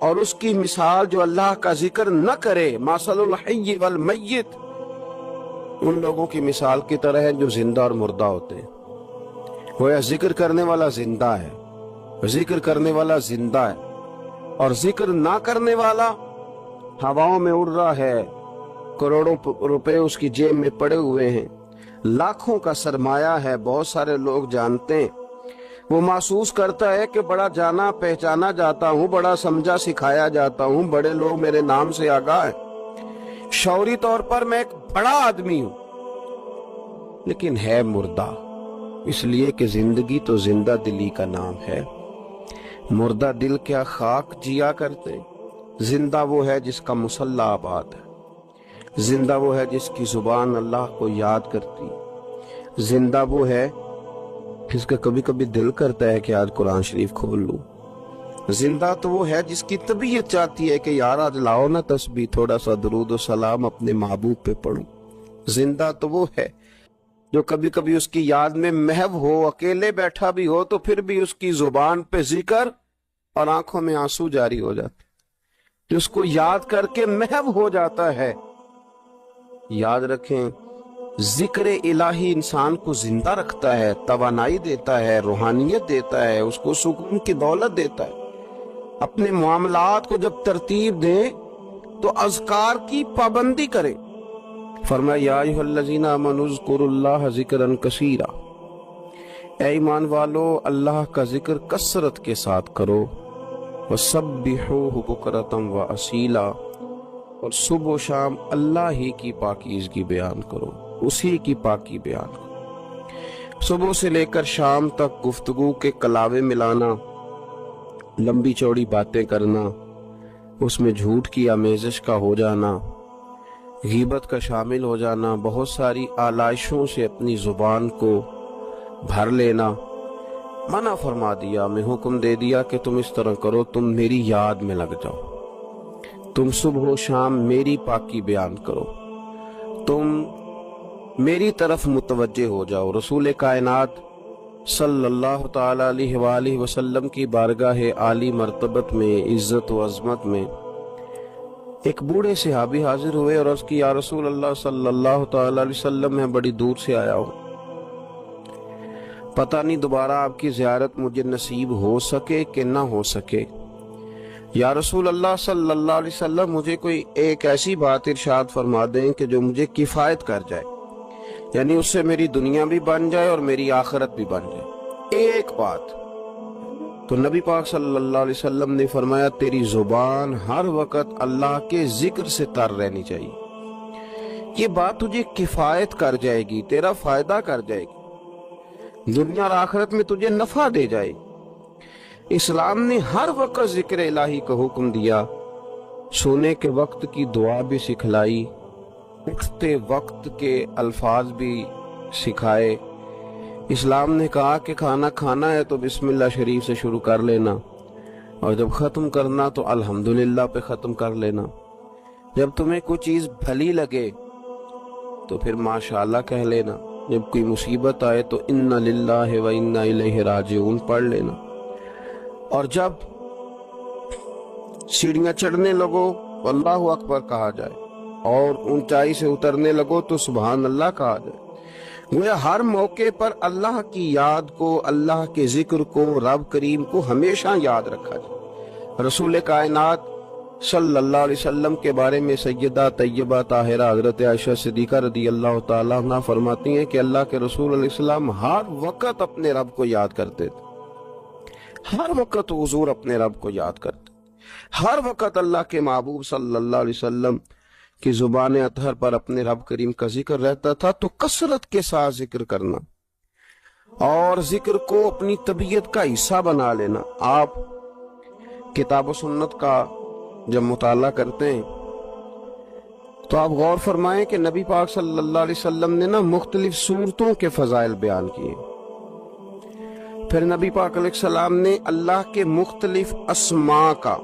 اور اس کی مثال جو اللہ کا ذکر نہ کرے، مثل الحی والمیت، ان لوگوں کی مثال کی طرح ہے جو زندہ اور مردہ ہوتے ہیں۔ گویا ذکر کرنے والا زندہ ہے، ذکر کرنے والا زندہ ہے، اور ذکر نہ کرنے والا ہواؤں میں اڑ رہا ہے، کروڑوں روپے اس کی جیب میں پڑے ہوئے ہیں، لاکھوں کا سرمایہ ہے، بہت سارے لوگ جانتے ہیں، وہ محسوس کرتا ہے کہ بڑا جانا پہچانا جاتا ہوں، بڑا سمجھا سکھایا جاتا ہوں، بڑے لوگ میرے نام سے آگاہ ہیں، شعوری طور پر میں ایک بڑا آدمی ہوں، لیکن ہے مردہ، اس لیے کہ زندگی تو زندہ دلی کا نام ہے۔ مردہ دل کیا خاک جیا کرتے، زندہ وہ ہے جس کا مصلی آباد ہے، زندہ وہ ہے جس کی زبان اللہ کو یاد کرتی، زندہ وہ ہے جس کا کبھی کبھی دل کرتا ہے کہ آج قرآن شریف کھول لوں، زندہ تو وہ ہے جس کی طبیعت چاہتی ہے کہ یار آج لاؤ نا تسبیح، تھوڑا سا درود و سلام اپنے محبوب پہ پڑھوں، زندہ تو وہ ہے جو کبھی کبھی اس کی یاد میں محو ہو، اکیلے بیٹھا بھی ہو تو پھر بھی اس کی زبان پہ ذکر اور آنکھوں میں آنسو جاری ہو جاتے، جو اس کو یاد کر کے محو ہو جاتا ہے۔ یاد رکھیں، ذکر الہی انسان کو زندہ رکھتا ہے، توانائی دیتا ہے، روحانیت دیتا ہے، اس کو سکون کی دولت دیتا ہے۔ اپنے معاملات کو جب ترتیب دیں تو اذکار کی پابندی کریں۔ فرمایا یا ایھا الذین آمنوا اذکروا اللہ ذکرا کثیرا، اے ایمان والو اللہ کا ذکر کثرت کے ساتھ کرو، وسبحوہ بکرۃ واصیلا، اور صبح و شام اللہ ہی کی پاکیزگی بیان کرو، اسی کی پاکی بیان کرو۔ صبح سے لے کر شام تک گفتگو کے کلاوے ملانا، لمبی چوڑی باتیں کرنا، اس میں جھوٹ کی آمیزش کا ہو جانا، غیبت کا شامل ہو جانا، بہت ساری آلائشوں سے اپنی زبان کو بھر لینا، منع فرما دیا، میں حکم دے دیا کہ تم اس طرح کرو، تم میری یاد میں لگ جاؤ، تم صبح و شام میری پاکی بیان کرو، تم میری طرف متوجہ ہو جاؤ۔ رسول کائنات صلی اللہ تعالی علیہ وآلہ وسلم کی بارگاہ عالی مرتبت میں، عزت و عظمت میں، ایک بوڑھے صحابی حاضر ہوئے اور عرض کی یا رسول اللہ صلی اللہ تعالی علیہ وسلم، میں بڑی دور سے آیا ہوں، پتہ نہیں دوبارہ آپ کی زیارت مجھے نصیب ہو سکے کہ نہ ہو سکے، یا رسول اللہ صلی اللہ علیہ وسلم مجھے کوئی ایک ایسی بات ارشاد فرما دیں کہ جو مجھے کفایت کر جائے، یعنی اس سے میری دنیا بھی بن جائے اور میری آخرت بھی بن جائے، ایک بات۔ تو نبی پاک صلی اللہ علیہ وسلم نے فرمایا تیری زبان ہر وقت اللہ کے ذکر سے تر رہنی چاہیے، یہ بات تجھے کفایت کر جائے گی، تیرا فائدہ کر جائے گی، دنیا اور آخرت میں تجھے نفع دے جائے گی۔ اسلام نے ہر وقت ذکر الہی کا حکم دیا، سونے کے وقت کی دعا بھی سکھلائی، اٹھتے وقت کے الفاظ بھی سکھائے۔ اسلام نے کہا کہ کھانا کھانا ہے تو بسم اللہ شریف سے شروع کر لینا، اور جب ختم کرنا تو الحمدللہ پہ ختم کر لینا۔ جب تمہیں کوئی چیز بھلی لگے تو پھر ماشاءاللہ کہہ لینا، جب کوئی مصیبت آئے تو انا للہ و انا الیہ راجعون پڑھ لینا، اور جب سیڑھیاں چڑھنے لگو تو اللہ اکبر کہا جائے، اور اونچائی سے اترنے لگو تو سبحان اللہ کہا جائے۔ گویا ہر موقع پر اللہ کی یاد کو، اللہ کے ذکر کو، رب کریم کو ہمیشہ یاد رکھا جائے۔ رسول کائنات صلی اللہ علیہ وسلم کے بارے میں سیدہ طیبہ طاہرہ حضرت عائشہ صدیقہ رضی اللہ تعالیٰ عنہ فرماتی ہیں کہ اللہ کے رسول علیہ السلام ہر وقت اپنے رب کو یاد کرتے تھے، ہر وقت حضور اپنے رب کو یاد کرتے، ہر وقت اللہ کے محبوب صلی اللہ علیہ وسلم کی زبان اطہر پر اپنے رب کریم کا ذکر رہتا تھا۔ تو کثرت کے ساتھ ذکر کرنا اور ذکر کو اپنی طبیعت کا حصہ بنا لینا۔ آپ کتاب و سنت کا جب مطالعہ کرتے ہیں تو آپ غور فرمائیں کہ نبی پاک صلی اللہ علیہ وسلم نے مختلف صورتوں کے فضائل بیان کیے، پھر نبی پاک علیہ السلام نے اللہ کے مختلف اسماء کا،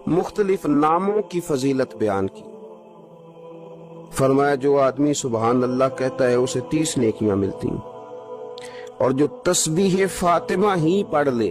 مختلف ناموں کی فضیلت بیان کی۔ فرمایا جو آدمی سبحان اللہ کہتا ہے اسے 30 نیکیاں ملتی ہیں، اور جو تسبیح فاطمہ ہی پڑھ لے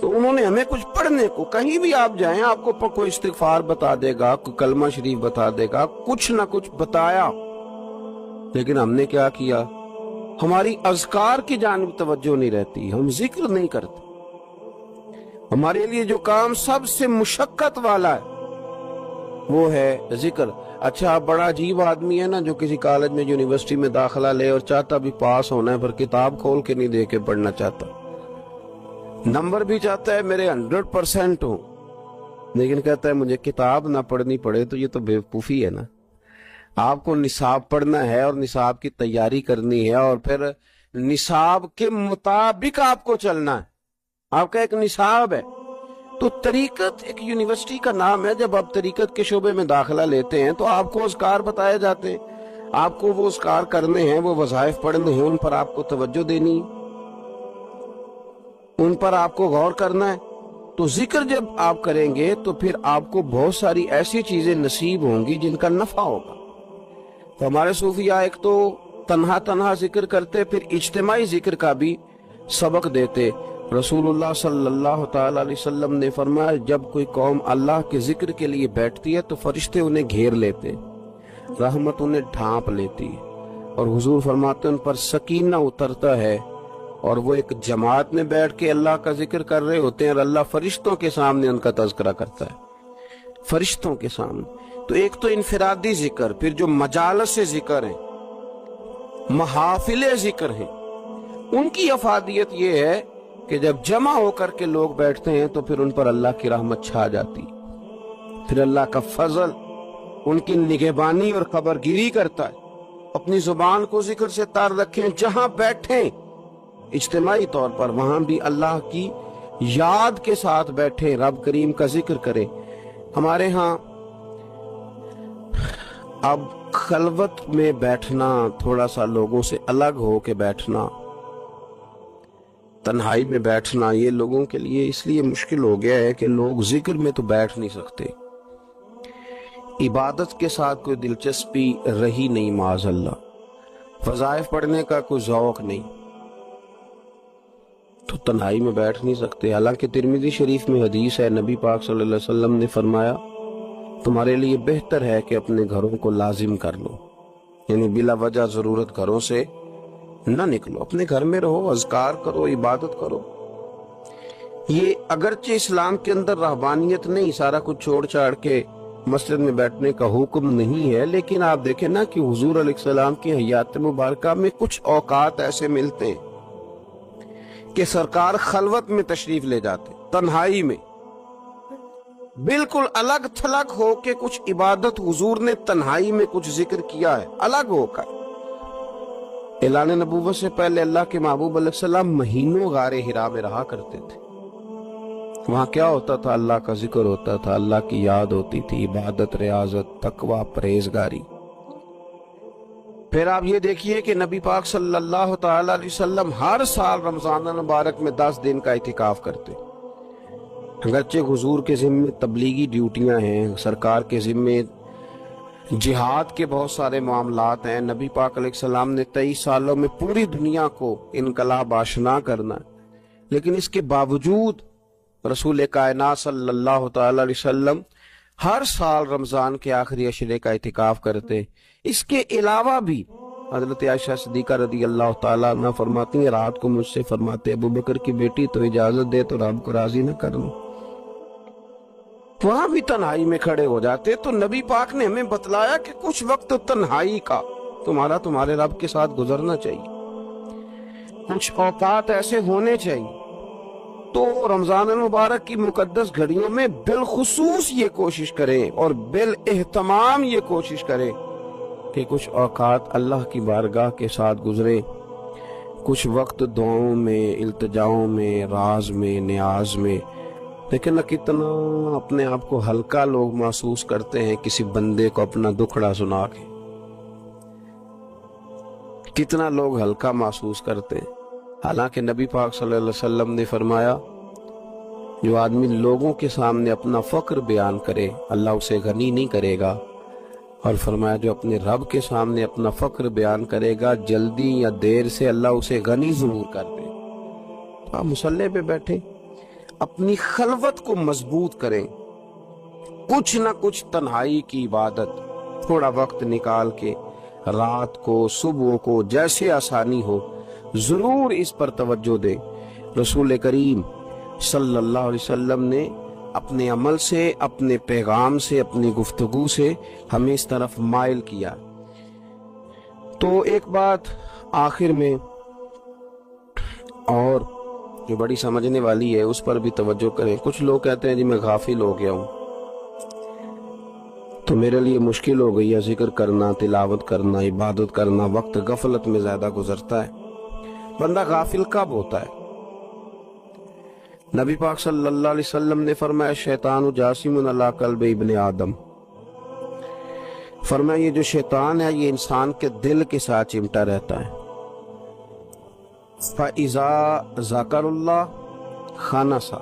تو انہوں نے ہمیں کچھ پڑھنے کو، کہیں بھی آپ جائیں آپ کو کوئی استغفار بتا دے گا، کوئی کلمہ شریف بتا دے گا، کچھ نہ کچھ بتایا، لیکن ہم نے کیا کیا؟ ہماری اذکار کی جانب توجہ نہیں رہتی، ہم ذکر نہیں کرتے۔ ہمارے لیے جو کام سب سے مشقت والا ہے وہ ہے ذکر۔ اچھا، بڑا عجیب آدمی ہے نا جو کسی کالج میں یونیورسٹی میں داخلہ لے اور چاہتا بھی پاس ہونا ہے، پر کتاب کھول کے نہیں دے کے پڑھنا چاہتا، نمبر بھی چاہتا ہے میرے 100% ہوں، لیکن کہتا ہے مجھے کتاب نہ پڑھنی پڑے، تو یہ تو بیوقوفی ہے نا۔ آپ کو نصاب پڑھنا ہے اور نصاب کی تیاری کرنی ہے، اور پھر نصاب کے مطابق آپ کو چلنا ہے، آپ کا ایک نصاب ہے۔ تو طریقت ایک یونیورسٹی کا نام ہے، جب آپ طریقت کے شعبے میں داخلہ لیتے ہیں تو آپ کو اذکار بتائے جاتے ہیں، آپ کو وہ اذکار کرنے ہیں، وہ وظائف پڑھنے ہیں، ان پر آپ کو توجہ دینی ہے، ان پر آپ کو غور کرنا ہے۔ تو ذکر جب آپ کریں گے تو پھر آپ کو بہت ساری ایسی چیزیں نصیب ہوں گی جن کا نفع ہوگا۔ تو ہمارے صوفیاء ایک تو تنہا ذکر کرتے، پھر اجتماعی ذکر کا بھی سبق دیتے۔ رسول اللہ صلی اللہ تعالی علیہ وسلم نے فرمایا جب کوئی قوم اللہ کے ذکر کے لیے بیٹھتی ہے تو فرشتے انہیں گھیر لیتے، رحمت انہیں ڈھانپ لیتی ہے، اور حضور فرماتے ہیں ان پر سکینہ اترتا ہے، اور وہ ایک جماعت میں بیٹھ کے اللہ کا ذکر کر رہے ہوتے ہیں، اور اللہ فرشتوں کے سامنے ان کا تذکرہ کرتا ہے، فرشتوں کے سامنے۔ تو ایک تو انفرادی ذکر، پھر جو مجالس ذکر ہیں، محافل ذکر ہیں، ان کی افادیت یہ ہے کہ جب جمع ہو کر کے لوگ بیٹھتے ہیں تو پھر ان پر اللہ کی رحمت چھا جاتی، پھر اللہ کا فضل ان کی نگہبانی اور خبرگیری کرتا ہے۔ اپنی زبان کو ذکر سے تار رکھیں، جہاں بیٹھیں اجتماعی طور پر وہاں بھی اللہ کی یاد کے ساتھ بیٹھیں، رب کریم کا ذکر کریں۔ ہمارے ہاں اب خلوت میں بیٹھنا، تھوڑا سا لوگوں سے الگ ہو کے بیٹھنا، تنہائی میں بیٹھنا، یہ لوگوں کے لیے اس لیے مشکل ہو گیا ہے کہ لوگ ذکر میں تو بیٹھ نہیں سکتے، عبادت کے ساتھ کوئی دلچسپی رہی نہیں، معاذ اللہ، وظائف پڑھنے کا کوئی ذوق نہیں، تو تنہائی میں بیٹھ نہیں سکتے۔ حالانکہ ترمذی شریف میں حدیث ہے، نبی پاک صلی اللہ علیہ وسلم نے فرمایا تمہارے لیے بہتر ہے کہ اپنے گھروں کو لازم کر لو، یعنی بلا وجہ ضرورت گھروں سے نہ نکلو، اپنے گھر میں رہو، اذکار کرو، عبادت کرو۔ یہ اگرچہ اسلام کے اندر رہبانیت نہیں، سارا کچھ چھوڑ چھاڑ کے مسجد میں بیٹھنے کا حکم نہیں ہے، لیکن آپ دیکھیں نا کہ حضور علیہ السلام کی حیات مبارکہ میں کچھ اوقات ایسے ملتے ہیں کہ سرکار خلوت میں تشریف لے جاتے، تنہائی میں بالکل الگ تھلگ ہو کے کچھ عبادت حضور نے تنہائی میں کچھ ذکر کیا ہے، الگ ہو کر۔ اعلان نبوت سے پہلے اللہ کے محبوب علیہ السلام مہینوں غار حرا میں رہا کرتے تھے، وہاں کیا ہوتا تھا؟ اللہ کا ذکر ہوتا تھا، اللہ کی یاد ہوتی تھی، عبادت، ریاضت، تقوی، پرہیزگاری۔ پھر آپ یہ دیکھیے کہ نبی پاک صلی اللہ تعالی علیہ وسلم ہر سال رمضان المبارک میں 10 دن کا اعتکاف کرتے۔ اگرچہ حضور کے ذمے تبلیغی ڈیوٹیاں ہیں، سرکار کے ذمے جہاد کے بہت سارے معاملات ہیں، نبی پاک علیہ السلام نے 23 سالوں میں پوری دنیا کو انقلاب آشنا کرنا ہے، لیکن اس کے باوجود رسول کائنات صلی اللہ تعالی علیہ وسلم ہر سال رمضان کے آخری عشرے کا اعتکاف کرتے۔ اس کے علاوہ بھی حضرت عائشہ صدیقہ رضی اللہ تعالیٰ عنہ فرماتی ہیں رات کو مجھ سے فرماتے ابو بکر کی بیٹی تو اجازت دے تو رب کو راضی نہ کر لوں، وہاں بھی تنہائی میں کھڑے ہو جاتے۔ تو نبی پاک نے ہمیں بتلایا کہ کچھ وقت تنہائی کا تمہارے رب کے ساتھ گزرنا چاہیے، کچھ اوقات ایسے ہونے چاہیے۔ تو رمضان المبارک کی مقدس گھڑیوں میں بالخصوص یہ کوشش کریں اور بالاہتمام یہ کوشش کریں کہ کچھ اوقات اللہ کی بارگاہ کے ساتھ گزریں، کچھ وقت دعاؤں میں، التجاؤں میں، راز میں، نیاز میں۔ لیکن کتنا اپنے آپ کو ہلکا لوگ محسوس کرتے ہیں کسی بندے کو اپنا دکھڑا سنا کے، کتنا لوگ ہلکا محسوس کرتے ہیں۔ حالانکہ نبی پاک صلی اللہ علیہ وسلم نے فرمایا جو آدمی لوگوں کے سامنے اپنا فقر بیان کرے اللہ اسے غنی نہیں کرے گا، اور فرمایا جو اپنے رب کے سامنے اپنا فقر بیان کرے گا جلدی یا دیر سے اللہ اسے غنی ضرور کر دے۔ تو آپ مصلی پہ بیٹھیں، اپنی خلوت کو مضبوط کریں، کچھ نہ کچھ تنہائی کی عبادت تھوڑا وقت نکال کے رات کو صبح کو جیسے آسانی ہو ضرور اس پر توجہ دیں۔ رسول کریم صلی اللہ علیہ وسلم نے اپنے عمل سے، اپنے پیغام سے، اپنی گفتگو سے ہمیں اس طرف مائل کیا۔ تو ایک بات آخر میں اور جو بڑی سمجھنے والی ہے اس پر بھی توجہ کریں۔ کچھ لوگ کہتے ہیں جی میں غافل ہو گیا ہوں تو میرے لیے مشکل ہو گئی ہے ذکر کرنا، تلاوت کرنا، عبادت کرنا، وقت غفلت میں زیادہ گزرتا ہے۔ بندہ غافل کب ہوتا ہے؟ نبی پاک صلی اللہ علیہ وسلم نے فرمایا شیطان جاسم علی قلب ابن آدم، فرمایا یہ جو شیطان ہے یہ انسان کے دل کے ساتھ چمٹا رہتا ہے۔ فَإِذَا ذَكَرَ اللَّهَ خَنَسَ،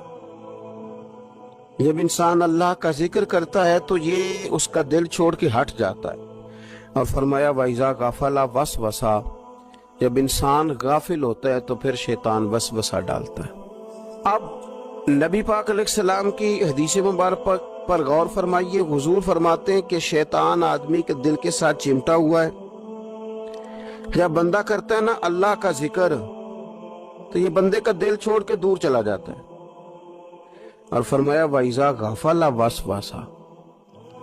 جب انسان اللہ کا ذکر کرتا ہے تو یہ اس کا دل چھوڑ کے ہٹ جاتا ہے۔ اور فرمایا وَإِذَا غَفَلَ وَسْوَسَ، جب انسان غافل ہوتا ہے تو پھر شیطان وسوسہ ڈالتا ہے۔ اب نبی پاک علیہ السلام کی حدیث مبارک پر غور فرمائیے، حضور فرماتے ہیں کہ شیطان آدمی کے دل کے ساتھ چمٹا ہوا ہے۔ جب بندہ کرتا ہے نا اللہ کا ذکر تو یہ بندے کا دل چھوڑ کے دور چلا جاتا ہے۔ اور فرمایا وَإِذَا غَفَلَ وَسْوَسَ،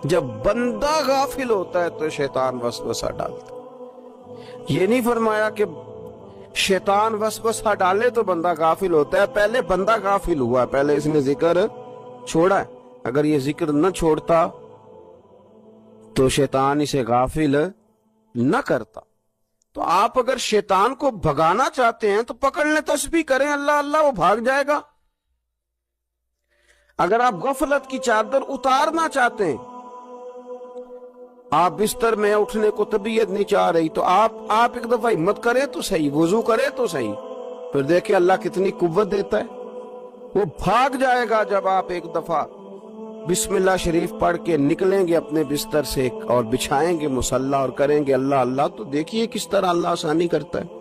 جب بندہ غافل ہوتا ہے تو شیطان وسوسہ ڈالتا ہے۔ یہ نہیں فرمایا کہ شیطان وسوسہ ڈالے تو بندہ غافل ہوتا ہے، پہلے بندہ غافل ہوا، پہلے اس نے ذکر چھوڑا ہے۔ اگر یہ ذکر نہ چھوڑتا تو شیطان اسے غافل نہ کرتا۔ تو آپ اگر شیطان کو بھگانا چاہتے ہیں تو پکڑ لیں، تسبیح کریں اللہ اللہ، وہ بھاگ جائے گا۔ اگر آپ غفلت کی چادر اتارنا چاہتے ہیں، آپ بستر میں اٹھنے کو طبیعت نہیں چاہ رہی تو آپ ایک دفعہ ہمت کریں تو صحیح، وضو کریں تو صحیح، پھر دیکھیں اللہ کتنی قوت دیتا ہے۔ وہ بھاگ جائے گا جب آپ ایک دفعہ بسم اللہ شریف پڑھ کے نکلیں گے اپنے بستر سے اور بچھائیں گے مصلی اور کریں گے اللہ اللہ، تو دیکھیے کس طرح اللہ آسانی کرتا ہے۔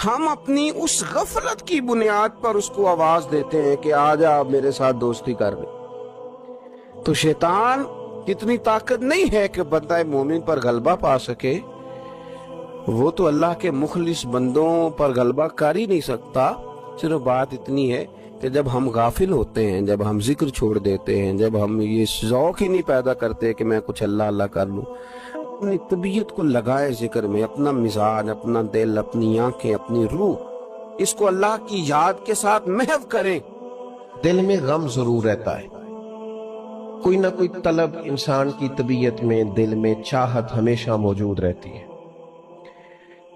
ہم اپنی اس غفلت کی بنیاد پر اس کو آواز دیتے ہیں کہ آجا میرے ساتھ دوستی کر لے۔ تو شیطان کتنی طاقت نہیں ہے کہ بندہ مومن پر غلبہ پا سکے، وہ تو اللہ کے مخلص بندوں پر غلبہ کر ہی نہیں سکتا۔ صرف بات اتنی ہے کہ جب ہم غافل ہوتے ہیں، جب ہم ذکر چھوڑ دیتے ہیں، جب ہم یہ ذوق ہی نہیں پیدا کرتے کہ میں کچھ اللہ اللہ کر لوں، اپنی طبیعت کو لگائے ذکر میں، اپنا مزاج، اپنا دل، اپنی آنکھیں، اپنی روح، اس کو اللہ کی یاد کے ساتھ محو کریں۔ دل میں غم ضرور رہتا ہے، کوئی نہ کوئی طلب انسان کی طبیعت میں، دل میں چاہت ہمیشہ موجود رہتی ہے۔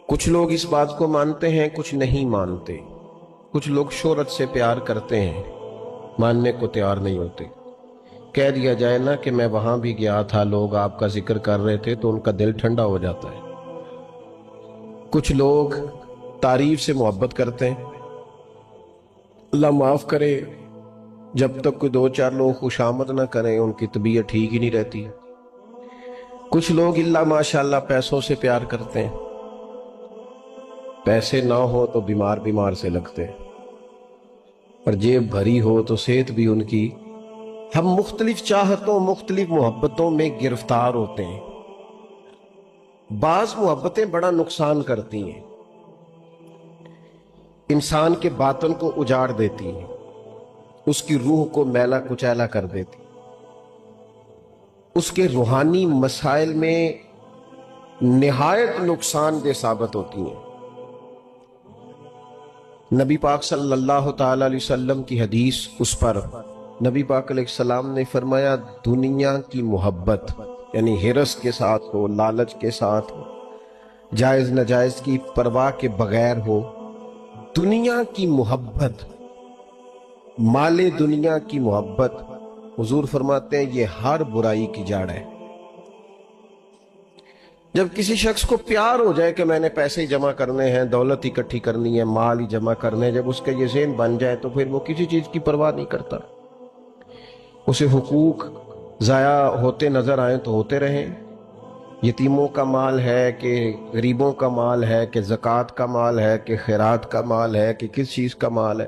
کچھ لوگ اس بات کو مانتے ہیں، کچھ نہیں مانتے۔ کچھ لوگ شہرت سے پیار کرتے ہیں، ماننے کو تیار نہیں ہوتے۔ کہہ دیا جائے نا کہ میں وہاں بھی گیا تھا، لوگ آپ کا ذکر کر رہے تھے، تو ان کا دل ٹھنڈا ہو جاتا ہے۔ کچھ لوگ تعریف سے محبت کرتے ہیں، اللہ معاف کرے جب تک کوئی دو چار لوگ خوشامد نہ کریں ان کی طبیعت ٹھیک ہی نہیں رہتی۔ کچھ لوگ اللہ ماشاءاللہ پیسوں سے پیار کرتے ہیں، پیسے نہ ہو تو بیمار سے لگتے ہیں، اور جیب بھری ہو تو صحت بھی ان کی۔ ہم مختلف چاہتوں، مختلف محبتوں میں گرفتار ہوتے ہیں۔ بعض محبتیں بڑا نقصان کرتی ہیں، انسان کے باطن کو اجاڑ دیتی ہیں، اس کی روح کو میلا کچیلا کر دیتی، اس کے روحانی مسائل میں نہایت نقصان دہ ثابت ہوتی ہیں۔ نبی پاک صلی اللہ تعالی علیہ وسلم کی حدیث، اس پر نبی پاک علیہ السلام نے فرمایا دنیا کی محبت یعنی ہرس کے ساتھ ہو، لالچ کے ساتھ ہو، جائز ناجائز کی پرواہ کے بغیر ہو، دنیا کی محبت، مال دنیا کی محبت، حضور فرماتے ہیں یہ ہر برائی کی جڑ ہے۔ جب کسی شخص کو پیار ہو جائے کہ میں نے پیسے جمع کرنے ہیں، دولت اکٹھی کرنی ہے، مال ہی جمع کرنے ہیں، جب اس کا یہ ذہن بن جائے تو پھر وہ کسی چیز کی پرواہ نہیں کرتا۔ اسے حقوق ضائع ہوتے نظر آئیں تو ہوتے رہیں، یتیموں کا مال ہے کہ غریبوں کا مال ہے کہ زکوٰۃ کا مال ہے کہ خیرات کا مال ہے کہ کس چیز کا مال ہے،